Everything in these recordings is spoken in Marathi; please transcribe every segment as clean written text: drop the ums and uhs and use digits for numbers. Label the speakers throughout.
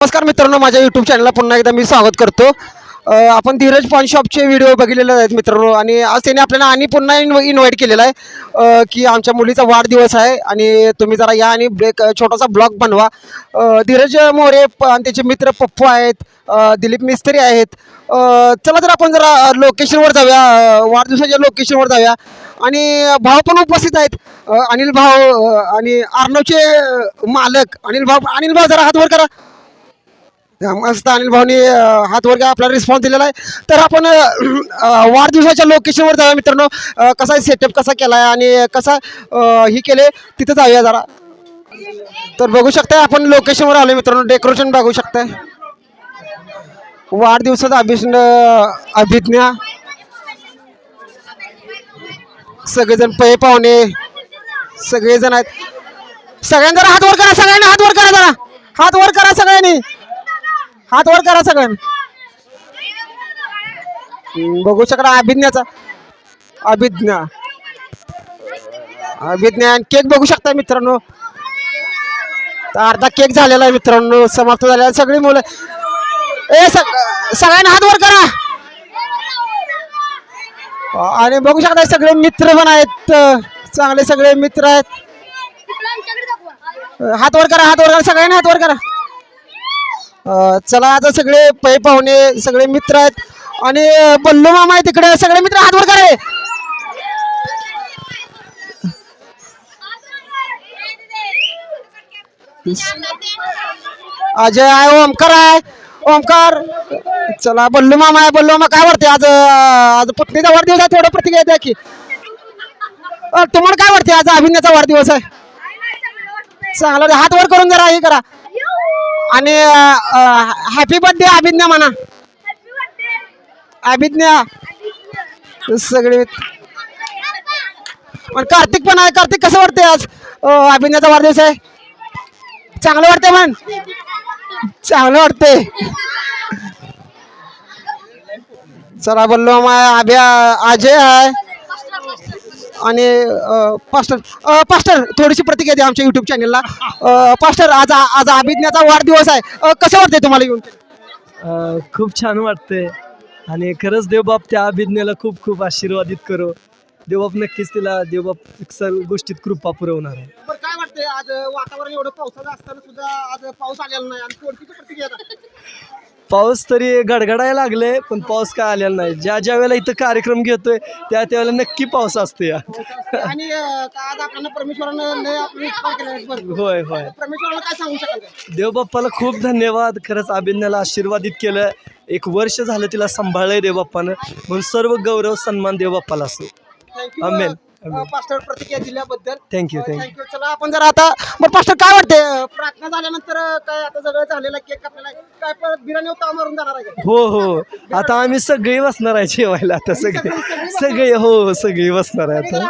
Speaker 1: नमस्कार मित्रांनो, माझ्या यूट्यूब चॅनलला पुन्हा एकदा मी स्वागत करतो. आपण धीरज पान शॉपचे व्हिडिओ बघितलेले आहेत मित्रांनो, आणि आज त्याने आपल्याला आणि पुन्हा इन्व्हाइट केलेला आहे की आमच्या मुलीचा वाढदिवस आहे आणि तुम्ही जरा या आणि छोटासा ब्लॉग बनवा. धीरज मोरे आणि त्याचे मित्र पप्पू आहेत, दिलीप मिस्त्री आहेत. चला तर आपण जरा लोकेशनवर जाऊया, वाढदिवसाच्या लोकेशनवर जाऊया. आणि भाऊ पण उपस्थित आहेत, अनिल भाऊ आणि अर्णवचे मालक अनिल भाऊ जरा हात वर करा. मस्त अनिल भाऊनी हात वर आपल्याला रिस्पॉन्स दिलेला आहे. तर आपण वाढदिवसाच्या लोकेशनवर जाऊया मित्रांनो. कसा सेटअप कसा केला आहे आणि कसा ही केले तिथं जाऊया जरा. तर बघू शकताय आपण लोकेशनवर आलो मित्रांनो. डेकोरेशन बघू शकताय. वाढदिवसाचा अभिज्ञा सगळेजण पै पाहुणे सगळेजण आहेत. सगळ्यांना हात वर करा, सगळ्यांना हात वर करा, जरा हात वर करा, सगळ्यांनी हात वर करा सगळ्यांनी. बघू शकता अभिज्ञा केक बघू शकता मित्रांनो. तर अर्धा केक झालेला आहे मित्रांनो, समाप्त झालेला. सगळी मुलं सगळ्यांना हात वर करा. आणि बघू शकता सगळे मित्र पण आहेत, चांगले सगळे मित्र आहेत. हात वर करा, सगळ्यांना हात वर करा. चला आता सगळे पै पाहुणे सगळे मित्र आहेत आणि बल्लू मामा आहे तिकडे. सगळे मित्र हात वर करा. अजय आहे, ओमकार आहे, ओमकार. चला बल्लू मामा आहे. बल्लू मामा काय वाटते आज पुतणीचा वाढदिवस आहे, थोडं प्रतिक्रिया द्या की. तुम्हाला काय वाटते आज अभिनयाचा वाढदिवस आहे? चांगला हात वर करून जरा हे करा. आणि हॅपी बर्थडे अभिज्ञा म्हणा. अभिज्ञा सगळे. पण कार्तिक पण आहे. कार्तिक कसं वाटतंय आज अभिज्ञाचा वाढदिवस आहे? चांगलं वाटतंय म्हण. चांगलं वाटतंय. चला बल्लू आहे, अजय आहे आणि पास्टर थोडीशी प्रतिक्रिया द्या आमच्या युट्यूब चॅनलला. पास्टर आज अभिज्ञाचा वाढदिवस आहे, कसं वाटतंय तुम्हाला येऊन?
Speaker 2: खूप छान वाटतंय आणि खरंच देवबाप त्या अभिज्ञाला खूप खूप आशीर्वादित करो. देवबाप नक्कीच तिला देवबाप सर्व गोष्टीत कृपा पुरवणार आहे.
Speaker 1: काय वाटतंय आज वातावरण एवढं पावसाचं असताना सुद्धा आज पाऊस आलेला नाही आणि कोणतीच प्रतिक्रिया?
Speaker 2: पाऊस तरी गडगडायला लागले पण पाऊस काय आलेला नाही. ज्या वेळेला इथं कार्यक्रम घेतोय त्या वेळेला नक्की पाऊस असतो.
Speaker 1: आणि आज आपल्याला परमेश्वरानं
Speaker 2: होय होय
Speaker 1: परमेश्वराला काय सांगू शकाल?
Speaker 2: देवबाप्पाला खूप धन्यवाद. खरंच अभिज्ञाला आशीर्वादित केलं. 1 वर्ष झालं तिला सांभाळलंय देवबाप्पानं, म्हणून सर्व गौरव सन्मान देवबाप्पाला असो. आमेन.
Speaker 1: पास्टर प्रतिक्रिया दिल्याबद्दल
Speaker 2: थँक्यू.
Speaker 1: चला आपण जरा आता बरं पास्टर काय वाटते प्रार्थना झाल्यानंतर काय आता सगळं झालेलं केक आपल्याला काय परत बिर्याणी उतार मारून जाणार आहे?
Speaker 2: हो आता आम्ही सगळे बसणार आहे जेवायला. आता सगळे हो सगळे बसणार आहे आता.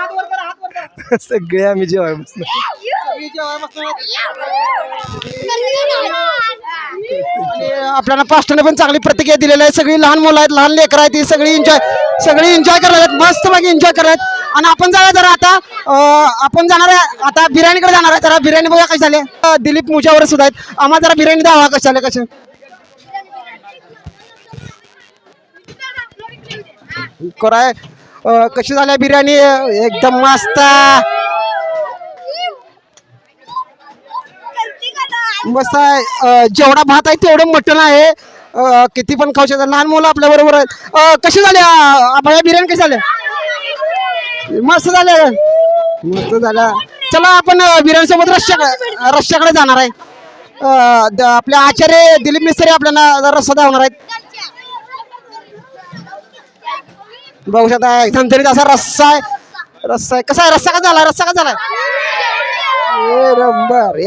Speaker 2: सगळे आम्ही जेवायला बसणार.
Speaker 1: आपल्याला पास्टरने पण चांगली प्रतिक्रिया दिलेली आहे. सगळी लहान मुलं आहेत, लहान लेकरं आहेत, ती सगळी एन्जॉय करत आहेत, मस्त पैकी एन्जॉय करत आहेत. आणि आपण जरा आता आपण जाणार आहे आता बिर्याणीकडे जाणार आहे. जरा बिर्याणी बघा कशी झाली. दिलीप मुजावर सुद्धा आहेत. आम्हाला जरा बिर्याणी द्यावा कशी झाली कशी कराय कशी झाली बिर्याणी? एकदम मस्त मस्त आहे. जेवढा भात आहे तेवढं मटण आहे. किती पण खाऊ शकतात. लहान मुलं आपल्या बरोबर आहेत. कशी झाली भैया बिर्याणी? कशी झाली? मस्त झालं. चला आपण बिर्याणी सोबत रश्श्याकडे जाणार आहे. आपले आचार्य दिलीप मिस्त्री आपल्याला रस्सा धावणार आहेत. बघू शकता झणझणीत असा रस्सा आहे. कसा आहे रस्सा? कसा झाला?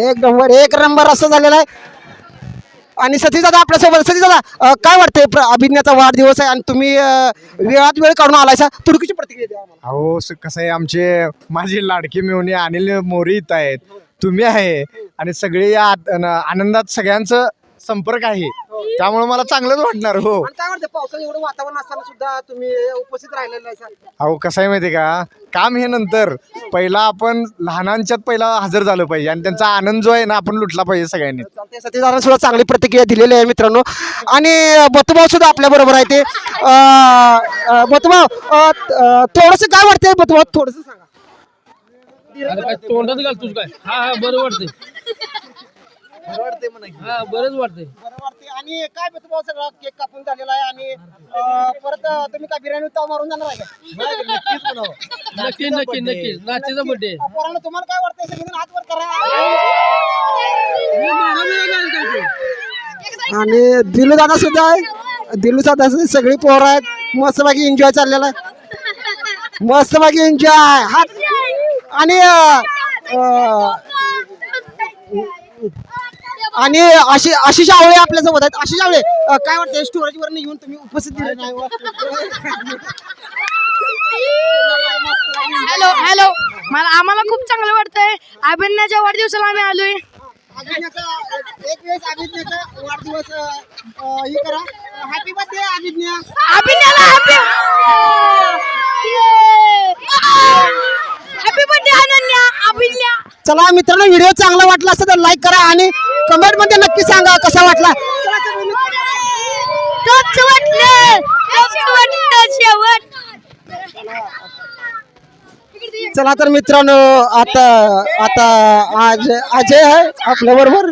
Speaker 1: एक नंबर रस्सा झालेला आहे. आणि सतीश दादा आपल्यासोबत. सतीश दादा काय वाटतंय अभिज्ञाचा वाढदिवस आहे आणि तुम्ही वेळात वेळ काढून आलायसा, तुर्कीची प्रतिक्रिया द्या आम्हाला.
Speaker 3: अहो कसं आहे, आमचे माझे लाडके मेहुणे अनिल मोरे इथं आहेत, तुम्ही आहे आणि सगळे या आनंदात सगळ्यांचं संपर्क आहे. त्यामुळे मला चांगलंच वाटणार हो.
Speaker 1: आणि काय वाटतं पावसाचं एवढं वातावरण असताना सुद्धा तुम्ही उपस्थित राहिलेलं आहे सर?
Speaker 3: अहो कसं आहे माहिती आहे का, काम हे नंतर, पहिला आपण लहानांच्यात पहिला हजर झालं पाहिजे आणि त्यांचा आनंद जो आहे ना आपण लुटला पाहिजे सगळ्यांनी.
Speaker 1: चालतंय, सतीदारांनी सुद्धा चांगली प्रतिक्रिया दिलेली आहे मित्रांनो. आणि बतुभाऊ सुद्धा आपल्या बरोबर आहे ते. बतुभाऊ थोडस काय वाटतंय बतुभाऊ, थोडस सांगा.
Speaker 4: तोंडात घाल तुझ काय. हा बरं वाटतंय. हा बरंच वाटतंय.
Speaker 1: बरं वाटते. आणि काय बतुभाऊ सगळं केक कापून झालेला आहे आणि परत तुम्ही काय बिर्याणी ताव मारून जाणार आहे का?
Speaker 4: नक्की नक्की नक्की नाचीचा बड्डे.
Speaker 1: पोरांनो, तुम्हाला काय वाटतंय? सगळेजण हात वर करा. आणि दिलू दादा सुद्धा आहे. दिलू दादा सगळी पोरं आहेत. मस्तपैकी एन्जॉय चाललेला आहे. मस्तपैकी एन्जॉय हात. आणि आणि आशिष आवळे आपल्या सोबत आहेत. आशिष आवळे, काय वाटतं स्टोरेज वर येऊन तुम्ही उपस्थित दिले नाही?
Speaker 5: हॅलो, आम्हाला खूप चांगलं वाटतंय. अभिनयाच्या वाढदिवसाला आम्ही आलोय.
Speaker 1: एक वेळेस अभिज्ञाचा वाढदिवस हे करा. Happy birthday Abhidnya.
Speaker 5: Happy birthday Ananya, Abhinaya.
Speaker 1: चला मित्रांनो, व्हिडिओ चांगला वाटला असेल तर लाईक करा आणि कमेंट मध्ये नक्की सांगा कसा वाटला. चला तर मित्रांनो, आता आता आज अजय आहे आपल्या बरोबर.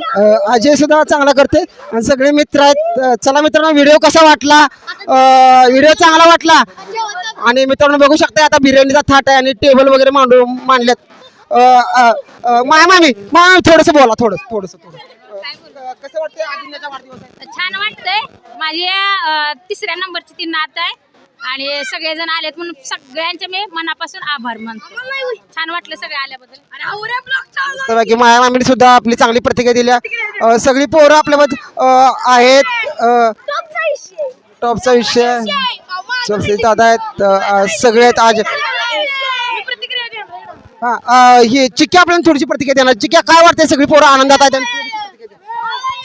Speaker 1: अजय सुद्धा चांगला करते आणि सगळे मित्र आहेत. चला मित्रांनो, व्हिडिओ कसा वाटला? व्हिडिओ चांगला वाटला. आणि मित्रांनो बघू शकता आता बिर्याणीचा थाट आहे आणि टेबल वगैरे मांडलेत. मामी थोडस बोला, थोडस कसं वाटतंय अभिनयाचा वाढदिवस आहे?
Speaker 6: छान वाटतंय. माझी 3ऱ्या नंबरची ती नात आहे आणि सगळेजण आलेत म्हणून सगळ्यांचे मी मनापासून आभार मानतो. छान वाटलं सगळे आल्याबद्दल.
Speaker 1: बाकी माया मामीने सुद्धा आपली चांगली प्रतिक्रिया दिल्या. सगळी पोरं आपल्याबद्दल आहेत. टॉपचा विषय दादा आहेत. सगळे आहेत आज. ही चिक्या आपल्याला थोडीशी प्रतिक्रिया देणार. चिक्या, काय वाटतंय? सगळी पोरं आनंदात आहेत.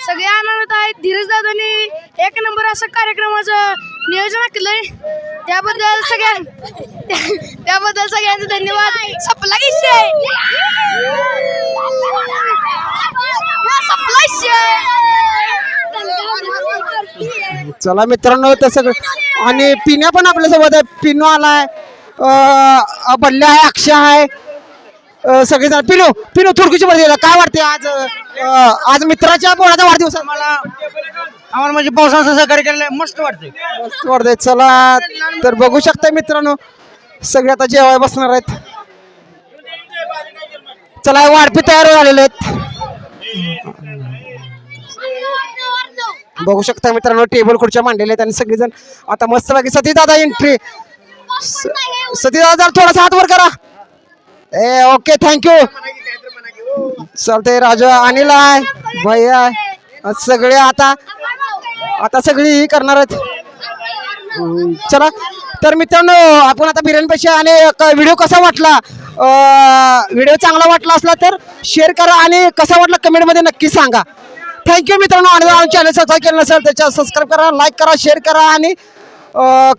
Speaker 5: सगळे आनंदात आहेत. धीरज दादांनी एक नंबर असं कार्यक्रमाचं नियोजन केलंय. त्याबद्दल सगळ्यांचं धन्यवाद. सपला विषय.
Speaker 1: चला मित्रांनो, तसं आणि पिण्या पण आपल्यासोबत आहे. पिनू आलाय, बल्ल्या आहे, अक्षय आहे, सगळेजण. पिनू थोडकीची मध्ये काय वाटते आज मित्राच्या पोराचा वाढदिवस आहे?
Speaker 4: आम्हाला म्हणजे पावसाचं सहकार्य केलेलं मस्त वाटतंय.
Speaker 1: मस्त वाटतंय. चला तर बघू शकता मित्रांनो, सगळे आता जेवाय बसणार आहेत. चला, वाढपी तयार झालेले आहेत. बघू शकता मित्रांनो, टेबल खुर्च्या मांडलेल्या आहेत आणि सगळेजण आता मस्त बाकी. सतीदादा एंट्री. सतीदादा जरा थोडासा हात वर करा. Okay, thank you. चालतंय. राजा, अनिल आहे, भैया आहे, सगळे आता सगळी ही करणार आहेत. चला तर मित्रांनो, आपण आता बिर्याणी पैसे. आणि व्हिडिओ कसा वाटला? व्हिडिओ चांगला वाटला असला तर शेअर करा आणि कसा वाटला कमेंटमध्ये नक्की सांगा. थँक्यू मित्रांनो. आणि चॅनल सबस्क्राईब केलं नसेल त्याच्या सबस्क्राईब करा, लाईक करा, शेअर करा आणि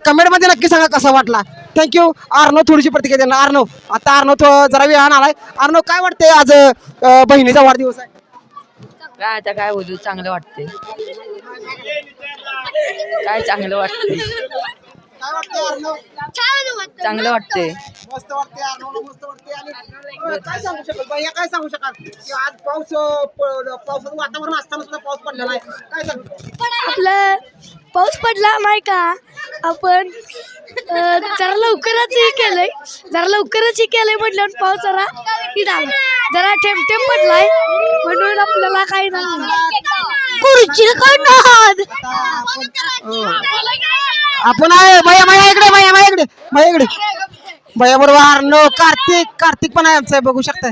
Speaker 1: कमेंटमध्ये नक्की सांगा कसा वाटला. थँक्यू. आर्नो थोडीशी प्रतिक्रिया देणार. आर्नो जरा वेळानं आलाय. आर्नो, काय वाटतंय आज बहिणीचा वाढदिवस आहे?
Speaker 7: काय आता काय बोलू, चांगलं वाटते. काय चांगलं वाटते, चांगलं वाटते.
Speaker 1: मस्त वाटते. आर्नोला मस्त वाटते. आणि काय सांगू शकाल भैया, काय सांगू शकाल की आज पावसाचं वातावरण असताना सुद्धा पाऊस पडलेला आहे? काय सांगू?
Speaker 5: आपलं पाऊस पडला नाही का, आपण जरा लवकरच हे केलंय म्हटल्यावर पाऊस जरा ही झाला, जरा ठेम पडलाय म्हणून आपल्याला काही नाही.
Speaker 1: आपण आहे भैया इकडे भैया बरोबर. आर्नो, कार्तिक पण आहे आमचा, बघू शकताय.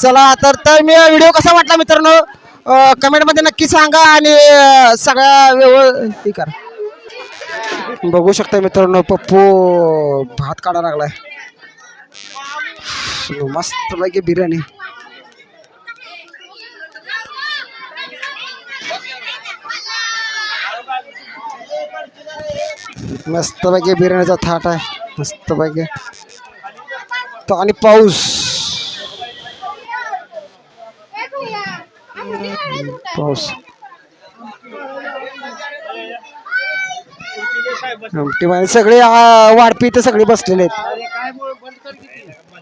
Speaker 1: चला तर मी व्हिडिओ कसा वाटला मित्रांनो कमेंट मध्ये नक्की सांगा आणि सगळ्या व्यवस्थित करा. बघू शकता मित्रांनो, पप्पू भात काढा लागलाय. मस्त पैकी बिर्याणी. मस्तपैकी बिर्याणीचा थाट आहे मस्तपैकी. तो आणि पाऊस पाऊस सगळे वाढपी ते सगळे बसलेले आहेत.